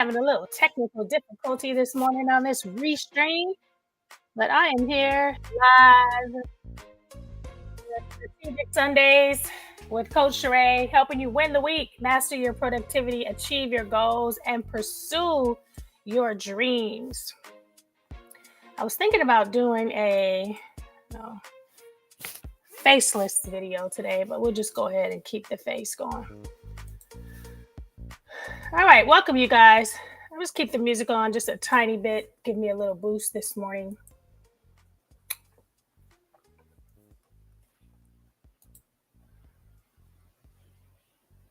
Having a little technical difficulty this morning on this restream, but I am here live with Strategic Sundays with Coach Sherea, helping you win the week, master your productivity, achieve your goals, and pursue your dreams. I was thinking about doing a faceless video today, but we'll just go ahead and keep the face going. All right, welcome you guys. I'll just keep the music on just a tiny bit, give me a little boost this morning.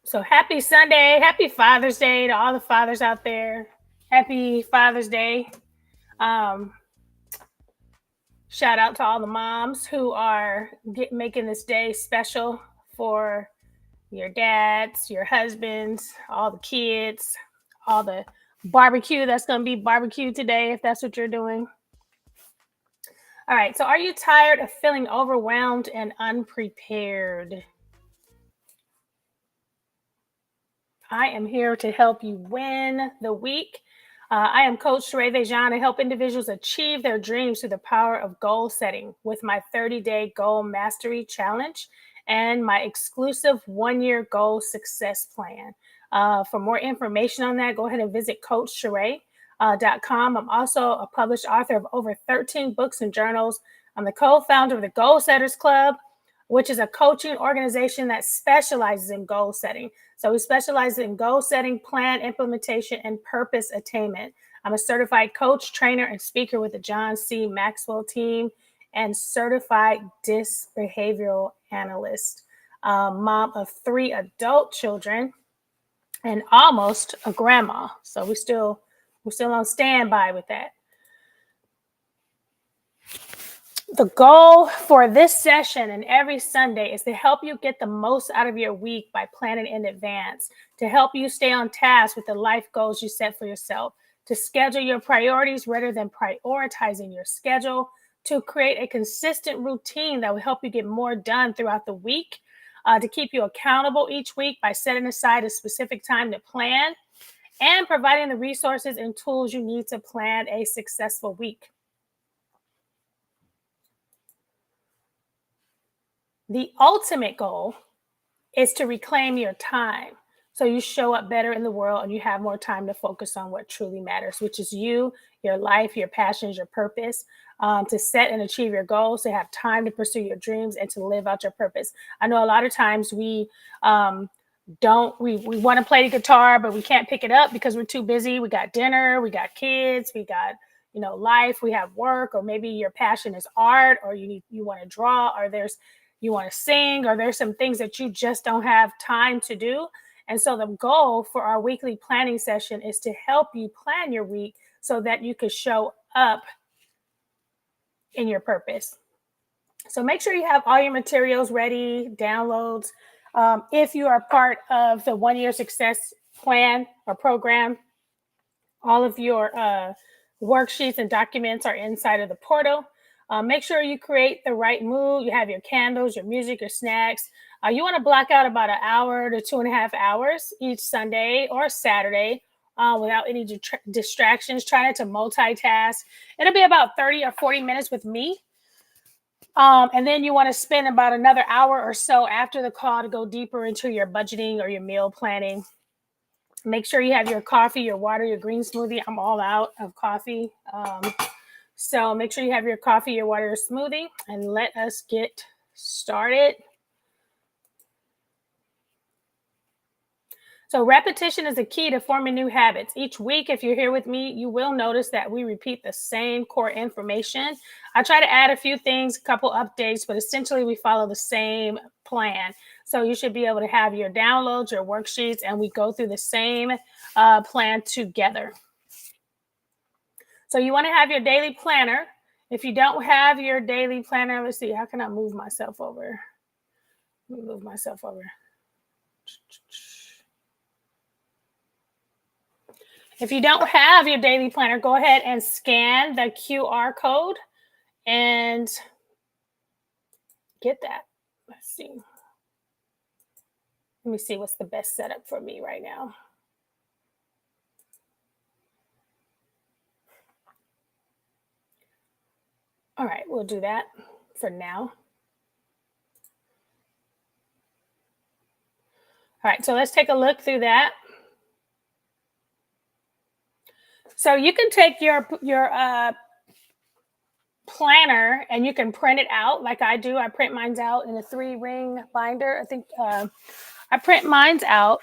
So happy Sunday, happy Father's Day to all the fathers out there. Happy Father's Day. Shout out to all the moms who are making this day special for your dads, your husbands, all the kids, all the barbecue that's going to be barbecued today if that's what you're doing. All right, so are you tired of feeling overwhelmed and unprepared? I am here to help you win the week. I am Coach Sherea. I help individuals achieve their dreams through the power of goal setting with my 30-day goal mastery challenge and my exclusive one-year goal success plan. For more information on that, go ahead and visit CoachSherea.com. I'm also a published author of over 13 books and journals. I'm the co-founder of the Goal Setters Club, which is a coaching organization that specializes in goal setting. So we specialize in goal setting, plan implementation, and purpose attainment. I'm a certified coach, trainer, and speaker with the John C. Maxwell team and certified DISC behavioral analyst, mom of 3 adult children, and almost a grandma. So we're still on standby with that. The goal for this session and every Sunday is to help you get the most out of your week by planning in advance, to help you stay on task with the life goals you set for yourself, to schedule your priorities rather than prioritizing your schedule, to create a consistent routine that will help you get more done throughout the week, to keep you accountable each week by setting aside a specific time to plan, and providing the resources and tools you need to plan a successful week. The ultimate goal is to reclaim your time so you show up better in the world and you have more time to focus on what truly matters, which is you, your life, your passions, your purpose, to set and achieve your goals, to have time to pursue your dreams and to live out your purpose. I know a lot of times we want to play the guitar, but we can't pick it up because we're too busy. We got dinner, we got kids, we got life, we have work, or maybe your passion is art, or you want to draw, or you want to sing, or there's some things that you just don't have time to do. And so the goal for our weekly planning session is to help you plan your week so that you can show up in your purpose. So make sure you have all your materials ready, downloads. If you are part of the one-year success plan or program, all of your worksheets and documents are inside of the portal. Make sure you create the right mood. You have your candles, your music, your snacks. You want to block out about an hour to 2.5 hours each Sunday or Saturday without any distractions. Try not to multitask. It'll be about 30 or 40 minutes with me. And then you want to spend about another hour or so after the call to go deeper into your budgeting or your meal planning. Make sure you have your coffee, your water, your green smoothie. I'm all out of coffee. So make sure you have your coffee, your water, your smoothie, and let us get started. So repetition is the key to forming new habits. Each week, if you're here with me, you will notice that we repeat the same core information. I try to add a few things, a couple updates, but essentially we follow the same plan. So you should be able to have your downloads, your worksheets, and we go through the same plan together. So you want to have your daily planner. If you don't have your daily planner, let's see, how can I move myself over? Let me move myself over. If you don't have your daily planner, go ahead and scan the QR code and get that. Let's see. Let me see what's the best setup for me right now. All right, we'll do that for now. All right, so let's take a look through that. So you can take your planner and you can print it out like I do. I print mine out in a 3-ring binder. I think I print mine out,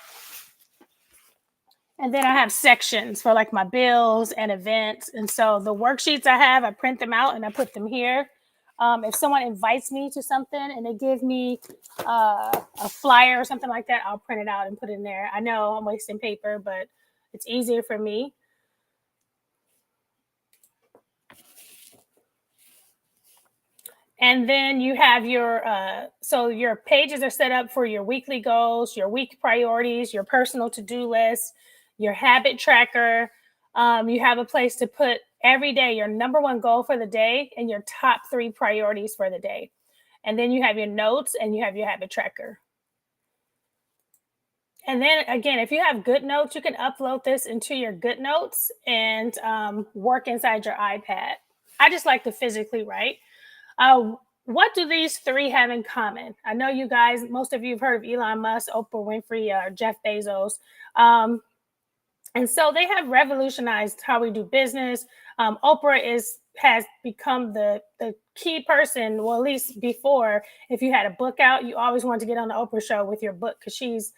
and then I have sections for like my bills and events. And so the worksheets I have, I print them out and I put them here. If someone invites me to something and they give me a flyer or something like that, I'll print it out and put it in there. I know I'm wasting paper, but it's easier for me. And then you have so your pages are set up for your weekly goals, your week priorities, your personal to-do list, your habit tracker. You have a place to put every day your number one goal for the day and your top 3 priorities for the day. And then you have your notes and you have your habit tracker. And then again, if you have good notes, you can upload this into your good notes and work inside your iPad. I just like to physically write. What do these 3 have in common? I know you guys, most of you have heard of Elon Musk, Oprah Winfrey, Jeff Bezos. And so they have revolutionized how we do business. Oprah has become the key person. Well, at least before, if you had a book out, you always wanted to get on the Oprah show with your book because she's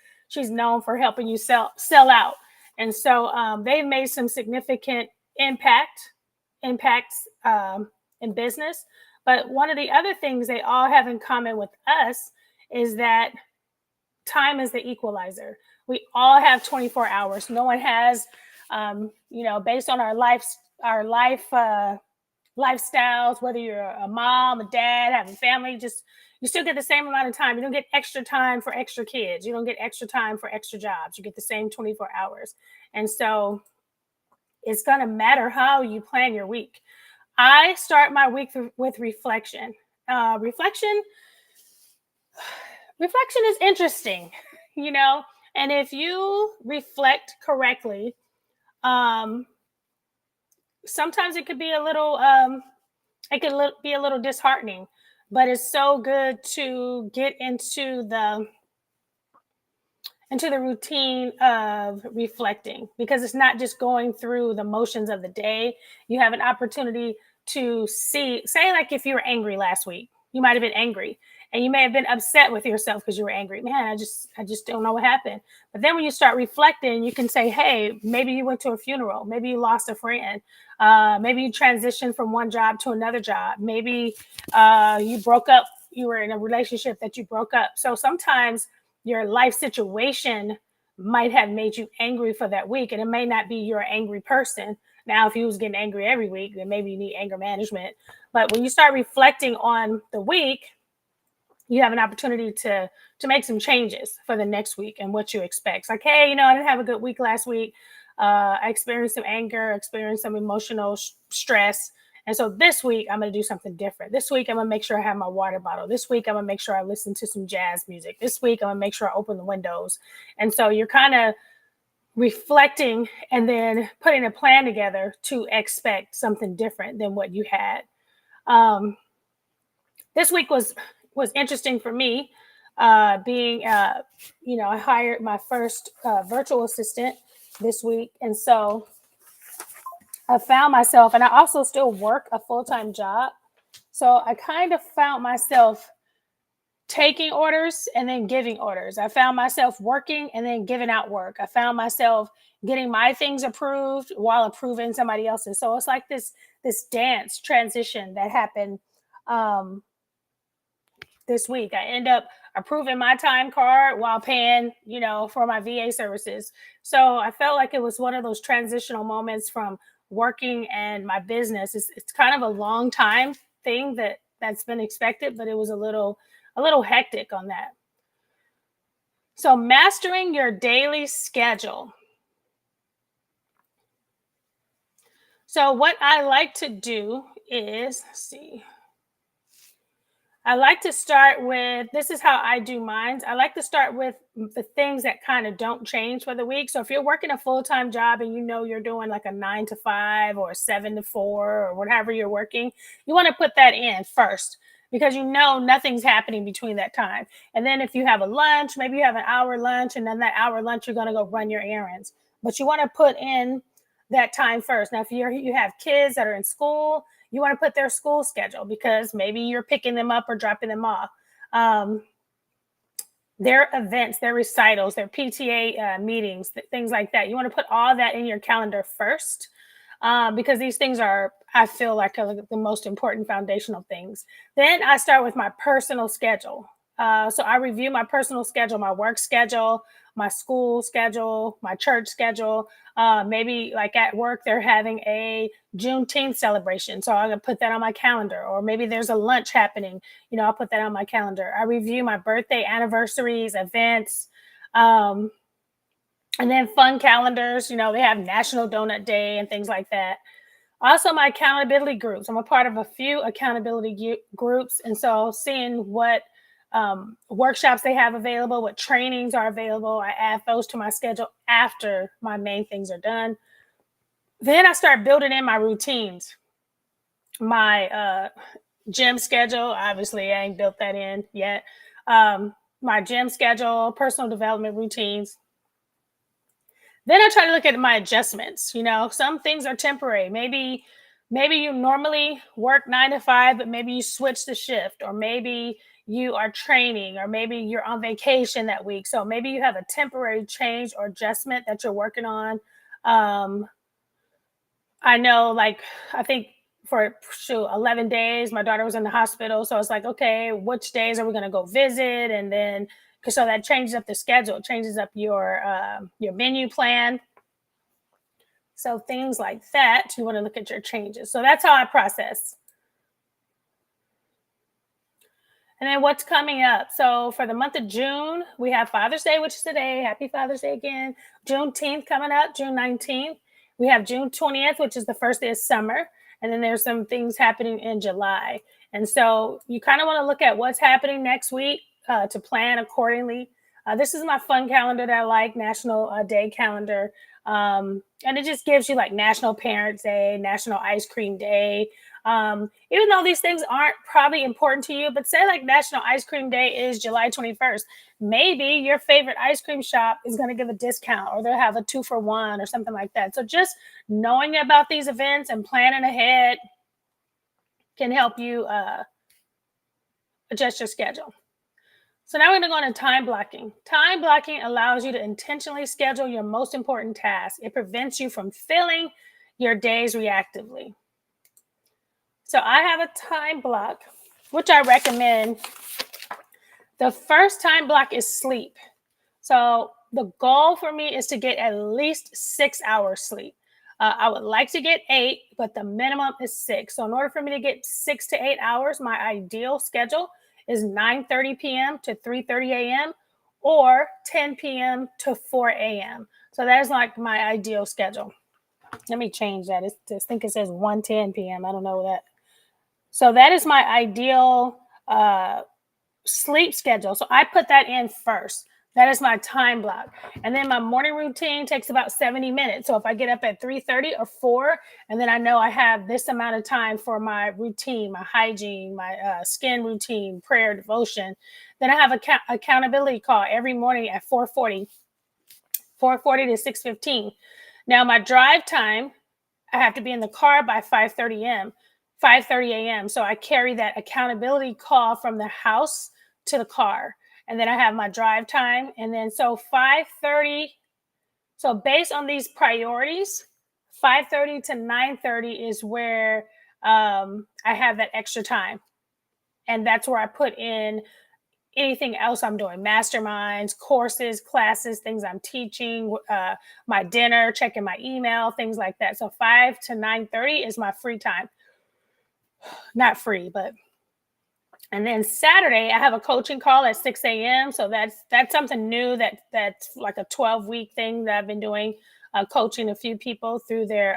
known for helping you sell out. And so they've made some significant impacts in business. But one of the other things they all have in common with us is that time is the equalizer. We all have 24 hours. No one has, based on our lifestyles, whether you're a mom, a dad, having family, you still get the same amount of time. You don't get extra time for extra kids. You don't get extra time for extra jobs. You get the same 24 hours. And so it's going to matter how you plan your week. I start my week with reflection. Reflection is interesting, and if you reflect correctly, sometimes it could be a little disheartening, but it's so good to get into the routine of reflecting, because it's not just going through the motions of the day. You have an opportunity to say, like, if you were angry last week, you might have been angry and you may have been upset with yourself because you were angry. Man, I just don't know what happened. But then when you start reflecting, you can say, hey, maybe you went to a funeral. Maybe you lost a friend. Maybe you transitioned from one job to another job. Maybe you broke up. You were in a relationship that you broke up. So sometimes your life situation might have made you angry for that week, and it may not be you're an angry person. Now, if you was getting angry every week, then maybe you need anger management. But when you start reflecting on the week, you have an opportunity to make some changes for the next week and what you expect. It's like, hey, I didn't have a good week last week. I experienced some anger, experienced some emotional stress. And so this week, I'm going to do something different. This week, I'm going to make sure I have my water bottle. This week, I'm going to make sure I listen to some jazz music. This week, I'm going to make sure I open the windows. And so you're kind of reflecting and then putting a plan together to expect something different than what you had. This week was interesting for me, being, I hired my first virtual assistant this week. And so I found myself, and I also still work a full-time job. So I kind of found myself taking orders and then giving orders. I found myself working and then giving out work. I found myself getting my things approved while approving somebody else's. So it's like this dance transition that happened this week. I end up approving my time card while paying, for my VA services. So I felt like it was one of those transitional moments from working and my business. It's kind of a long time thing that's been expected, but it was a little hectic on that. So mastering your daily schedule. So what I like to do is, I like to start with, this is how I do mine. I like to start with the things that kind of don't change for the week. So if you're working a full-time job and you know you're doing like a 9 to 5 or a 7 to 4 or whatever you're working, you want to put that in first because you know nothing's happening between that time. And then if you have a lunch, maybe you have an hour lunch, and then that hour lunch you're going to go run your errands. But you want to put in that time first. Now, if you have kids that are in school, you want to put their school schedule because maybe you're picking them up or dropping them off. Um, their events, their recitals, their PTA meetings, things like that. You want to put all that in your calendar first because these things are, I feel like, the most important foundational things. Then I start with my personal schedule. So I review my personal schedule, my work schedule, my school schedule, my church schedule. Maybe like at work, they're having a Juneteenth celebration. So I'm going to put that on my calendar. Or maybe there's a lunch happening. I'll put that on my calendar. I review my birthday, anniversaries, events, and then fun calendars. They have National Donut Day and things like that. Also, my accountability groups. I'm a part of a few accountability groups. And so seeing what workshops they have available, what trainings are available, I add those to my schedule after my main things are done. Then I start building in my routines. My gym schedule, obviously I ain't built that in yet. My gym schedule, personal development routines. Then I try to look at my adjustments. Some things are temporary. Maybe you normally work 9 to 5, but maybe you switch the shift, or maybe you are training, or maybe you're on vacation that week. So maybe you have a temporary change or adjustment that you're working on. I know, like, I think for 11 days, my daughter was in the hospital. So it's like, okay, which days are we going to go visit? And then, so that changes up the schedule, changes up your menu plan. So things like that, you want to look at your changes. So that's how I process. And then what's coming up? So for the month of June, we have Father's Day, which is today. Happy Father's Day again. Juneteenth coming up, June 19th. We have June 20th, which is the first day of summer. And then there's some things happening in July. And so you kind of want to look at what's happening next week to plan accordingly. This is my fun calendar that I like, National Day calendar. And it just gives you like National Parents Day, National Ice Cream Day. Even though these things aren't probably important to you, but say like National Ice Cream Day is July 21st. Maybe your favorite ice cream shop is going to give a discount, or they'll have a 2-for-1 or something like that. So just knowing about these events and planning ahead can help you adjust your schedule. So now we're going to go into time blocking. Time blocking allows you to intentionally schedule your most important tasks. It prevents you from filling your days reactively. So I have a time block, which I recommend. The first time block is sleep. So the goal for me is to get at least 6 hours sleep. I would like to get 8, but the minimum is 6. So in order for me to get 6 to 8 hours, my ideal schedule is 9:30 p.m. to 3:30 a.m. or 10 p.m. to 4 a.m. So that is like my ideal schedule. Let me change that. I think it says 1:10 p.m. I don't know that. So that is my ideal sleep schedule. So I put that in first. That is my time block. And then my morning routine takes about 70 minutes. So if I get up at 3:30 or 4, and then I know I have this amount of time for my routine, my hygiene, my skin routine, prayer, devotion, then I have a accountability call every morning at 4:40 to 6:15. Now my drive time, I have to be in the car by 5:30 a.m. So I carry that accountability call from the house to the car. And then I have my drive time. And then so 5:30. So based on these priorities, 5:30 to 9:30 is where I have that extra time. And that's where I put in anything else I'm doing, masterminds, courses, classes, things I'm teaching, my dinner, checking my email, things like that. So 5 to 9:30 is my free time. Not free, but. And then Saturday, I have a coaching call at 6 a.m. So that's something new that's like a 12-week thing that I've been doing, coaching a few people through their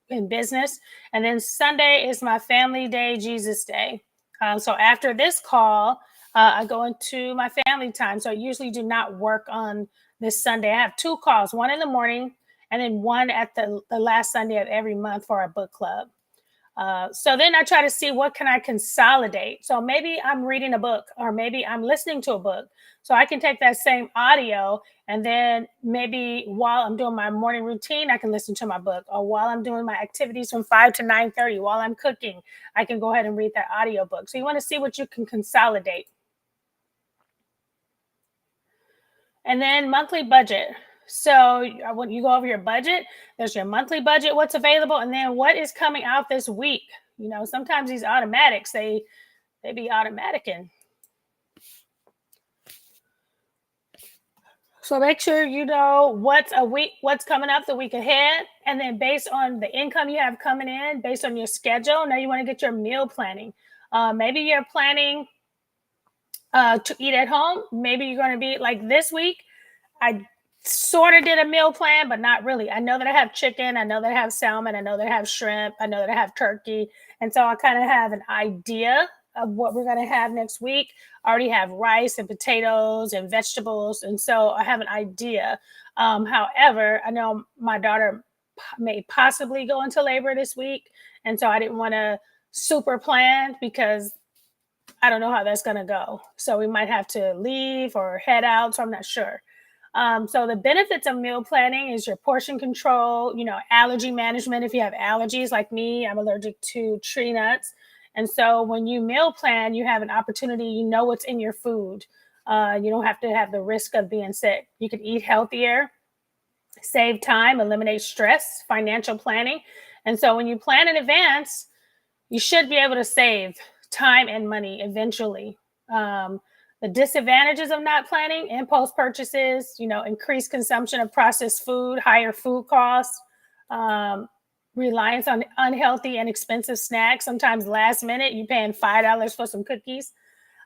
in business. And then Sunday is my family day, Jesus day. So after this call, I go into my family time. So I usually do not work on this Sunday. I have two calls, one in the morning and then one at the last Sunday of every month for our book club. So then I try to see what can I consolidate. So maybe I'm reading a book or maybe I'm listening to a book. So I can take that same audio and then maybe while I'm doing my morning routine, I can listen to my book. Or while I'm doing my activities from 5 to 9:30, while I'm cooking, I can go ahead and read that audio book. So you want to see what you can consolidate. And then monthly budget. So when you go over your budget, there's your monthly budget, what's available, and then what is coming out this week. Sometimes these automatics, they be automaticing. So make sure you know what's coming up the week ahead, and then based on the income you have coming in, based on your schedule, now you want to get your meal planning. Maybe you're planning to eat at home. Maybe you're going to be like this week. I sort of did a meal plan, but not really. I know that I have chicken. I know that I have salmon. I know that I have shrimp. I know that I have turkey. And so I kind of have an idea of what we're going to have next week. I already have rice and potatoes and vegetables. And so I have an idea. However, I know my daughter may possibly go into labor this week. And so I didn't want to super plan because I don't know how that's going to go. So we might have to leave or head out. So I'm not sure. So the benefits of meal planning is your portion control, allergy management. If you have allergies like me, I'm allergic to tree nuts. And so when you meal plan, you have an opportunity, you know what's in your food. You don't have to have the risk of being sick. You can eat healthier, save time, eliminate stress, financial planning. And so when you plan in advance, you should be able to save time and money eventually. The disadvantages of not planning: impulse purchases, increased consumption of processed food, higher food costs, reliance on unhealthy and expensive snacks. Sometimes last minute, you paying $5 for some cookies.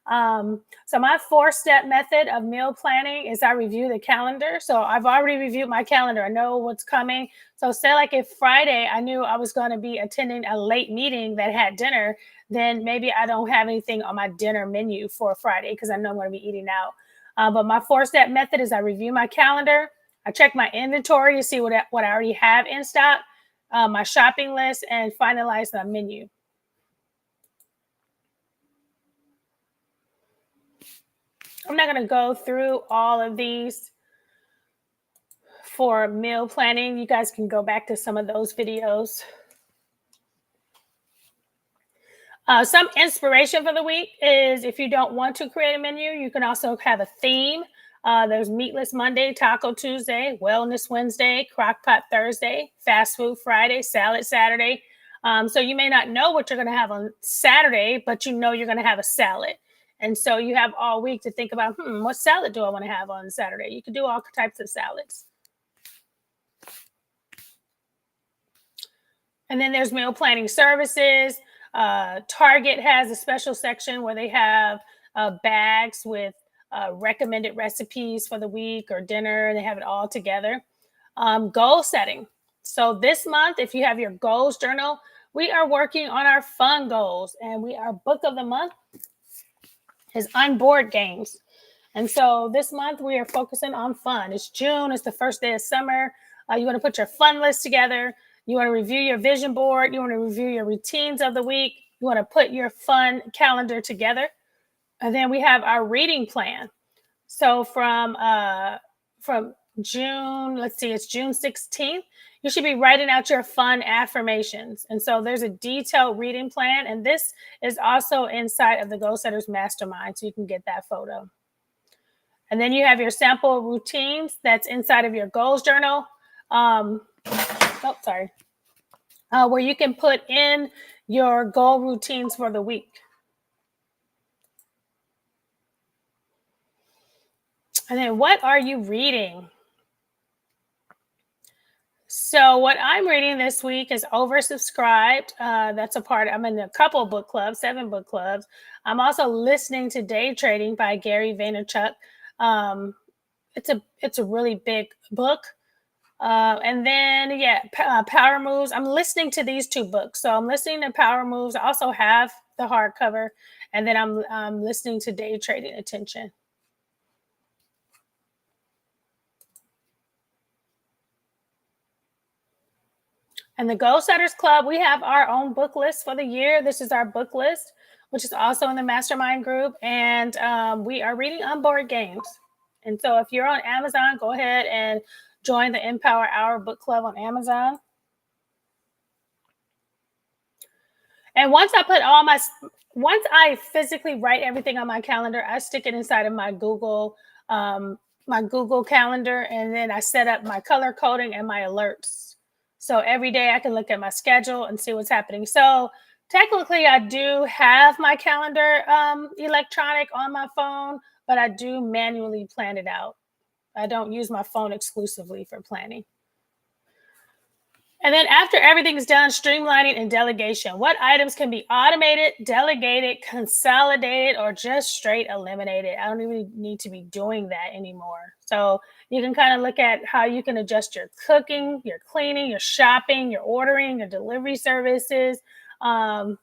So my 4-step method of meal planning is I review the calendar. So I've already reviewed my calendar. I know what's coming. So say like if Friday I knew I was going to be attending a late meeting that had dinner, then maybe I don't have anything on my dinner menu for Friday because I know I'm going to be eating out. But my 4-step method is I review my calendar. I check my inventory to see what I already have in stock, my shopping list, and finalize the menu. I'm not going to go through all of these for meal planning. You guys can go back to some of those videos. Some inspiration for the week is if you don't want to create a menu, you can also have a theme. There's Meatless Monday, Taco Tuesday, Wellness Wednesday, Crockpot Thursday, Fast Food Friday, Salad Saturday. So you may not know what you're going to have on Saturday, but you know you're going to have a salad. And so you have all week to think about, what salad do I want to have on Saturday? You can do all types of salads. And then there's meal planning services. Target has a special section where they have bags with recommended recipes for the week or dinner. They have it all together. Goal setting. So this month, if you have your goals journal, we are working on our fun goals, and our book of the month is on board games. And so this month we are focusing on fun. It's June. It's the first day of summer. You want to put your fun list together. You want to review your vision board. You want to review your routines of the week. You want to put your fun calendar together. And then we have our reading plan. So from June, let's see, it's June 16th. You should be writing out your fun affirmations. And so there's a detailed reading plan. And this is also inside of the Goal Setters Mastermind. So you can get that photo. And then you have your sample routines that's inside of your goals journal. Where you can put in your goal routines for the week. And then what are you reading? So what I'm reading this week is Oversubscribed. That's a part. I'm in a couple of book clubs, 7 book clubs. I'm also listening to Day Trading by Gary Vaynerchuk. It's a really big book. And then, Power Moves. I'm listening to these 2 books. So I'm listening to Power Moves. I also have the hardcover. And then I'm listening to day trading attention. And the Goal Setters Club, we have our own book list for the year. This is our book list, which is also in the mastermind group. And we are reading on board games. And so if you're on Amazon, go ahead and join the Empower Hour Book Club on Amazon. And once I physically write everything on my calendar, I stick it inside of my Google Calendar, and then I set up my color coding and my alerts. So every day I can look at my schedule and see what's happening. So technically, I do have my calendar electronic on my phone, but I do manually plan it out. I don't use my phone exclusively for planning. And then after everything's done, streamlining and delegation. What items can be automated, delegated, consolidated, or just straight eliminated? I don't even need to be doing that anymore. So you can kind of look at how you can adjust your cooking, your cleaning, your shopping, your ordering, your delivery services. Or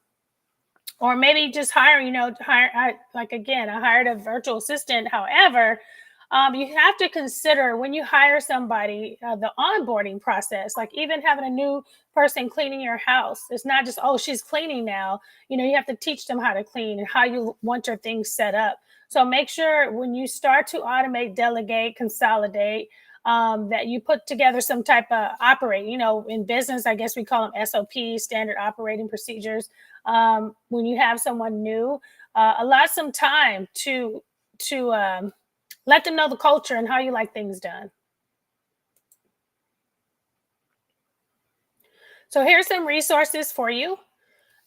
maybe just like again, I hired a virtual assistant. However, you have to consider when you hire somebody, the onboarding process, like even having a new person cleaning your house. It's not just, oh, she's cleaning now. You have to teach them how to clean and how you want your things set up. So make sure when you start to automate, delegate, consolidate, that you put together some type of operate. In business, I guess we call them SOPs, standard operating procedures. When you have someone new, allow some time to let them know the culture and how you like things done. So here's some resources for you.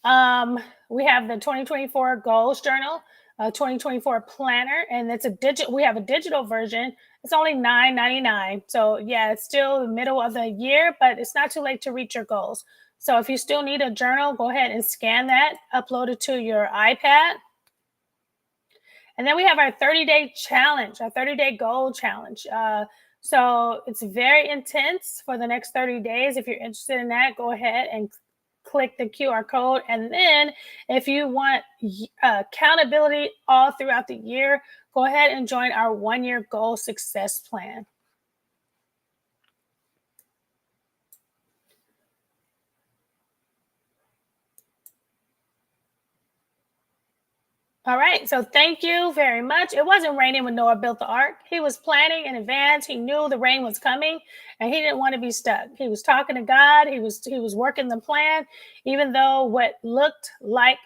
We have the 2024 Goals Journal, 2024 Planner, and it's a digital. We have a digital version. It's only $9.99. So yeah, it's still the middle of the year, but it's not too late to reach your goals. So if you still need a journal, go ahead and scan that, upload it to your iPad. And then we have our 30-day challenge, our 30-day goal challenge. So it's very intense for the next 30 days. If you're interested in that, go ahead and click the QR code. And then if you want accountability all throughout the year, go ahead and join our 1-year goal success plan. All right. So thank you very much. It wasn't raining when Noah built the ark. He was planning in advance. He knew the rain was coming and he didn't want to be stuck. He was talking to God. He was working the plan. Even though what looked like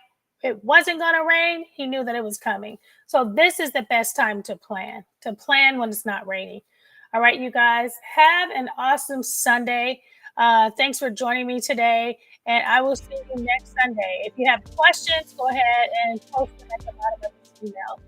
it wasn't going to rain, he knew that it was coming. So this is the best time to plan when it's not raining. All right, you guys, have an awesome Sunday. Thanks for joining me today. And I will see you next Sunday. If you have questions, go ahead and post them at the bottom of this email.